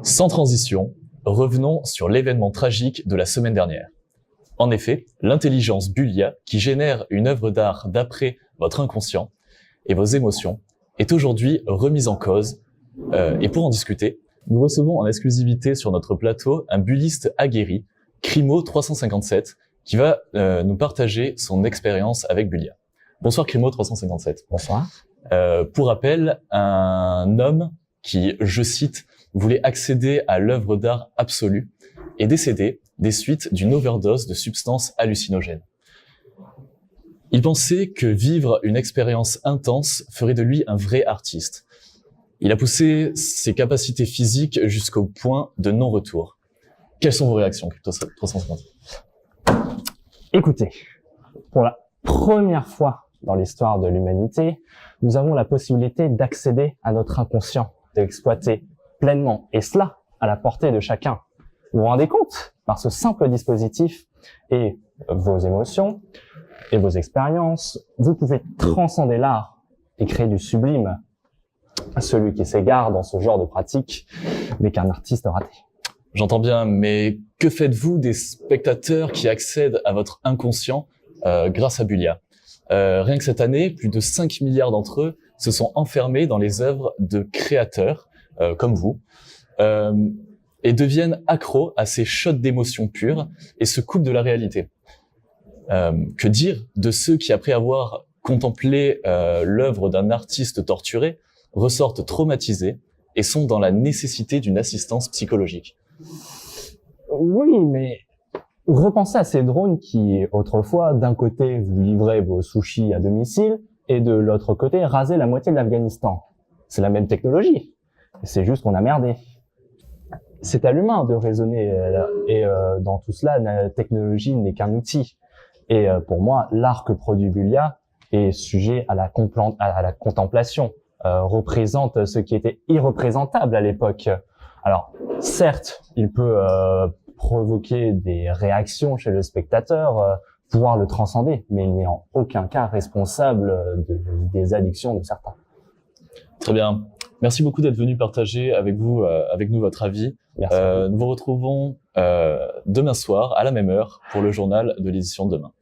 Sans transition, revenons sur l'événement tragique de la semaine dernière. En effet, l'intelligence Bulia, qui génère une œuvre d'art d'après votre inconscient et vos émotions, est aujourd'hui remise en cause. Et pour en discuter, nous recevons en exclusivité sur notre plateau un bulliste aguerri, Crimo357, qui va nous partager son expérience avec Bulia. Bonsoir Crimo357. Bonsoir. Pour rappel, un homme qui, je cite, voulait accéder à l'œuvre d'art absolue est décédé des suites d'une overdose de substances hallucinogènes. Il pensait que vivre une expérience intense ferait de lui un vrai artiste. Il a poussé ses capacités physiques jusqu'au point de non-retour. Quelles sont vos réactions, Crimo357? Écoutez, pour la première fois dans l'histoire de l'humanité, nous avons la possibilité d'accéder à notre inconscient, d'exploiter pleinement, et cela à la portée de chacun. Vous vous rendez compte? Par ce simple dispositif et vos émotions et vos expériences, vous pouvez transcender l'art et créer du sublime. Celui qui s'égare dans ce genre de pratique n'est qu'un artiste raté. J'entends bien, mais que faites-vous des spectateurs qui accèdent à votre inconscient grâce à Bulia? Rien que cette année, plus de 5 milliards d'entre eux se sont enfermés dans les œuvres de créateurs comme vous et deviennent accros à ces shots d'émotions pures et se coupent de la réalité. Que dire de ceux qui, après avoir contemplé l'œuvre d'un artiste torturé, ressortent traumatisés et sont dans la nécessité d'une assistance psychologique? Oui, mais repensez à ces drones qui, autrefois, d'un côté, vous livraient vos sushis à domicile et de l'autre côté, rasaient la moitié de l'Afghanistan. C'est la même technologie. C'est juste qu'on a merdé. C'est à l'humain de raisonner et dans tout cela, la technologie n'est qu'un outil. Et pour moi, l'art que produit Bulia est sujet à la contemplation, représente ce qui était irreprésentable à l'époque. Alors, certes, il peut provoquer des réactions chez le spectateur, pouvoir le transcender, mais il n'est en aucun cas responsable des addictions de certains. Très bien. Merci beaucoup d'être venu partager avec nous votre avis. Merci. Nous vous retrouvons demain soir à la même heure pour le journal de l'édition de demain.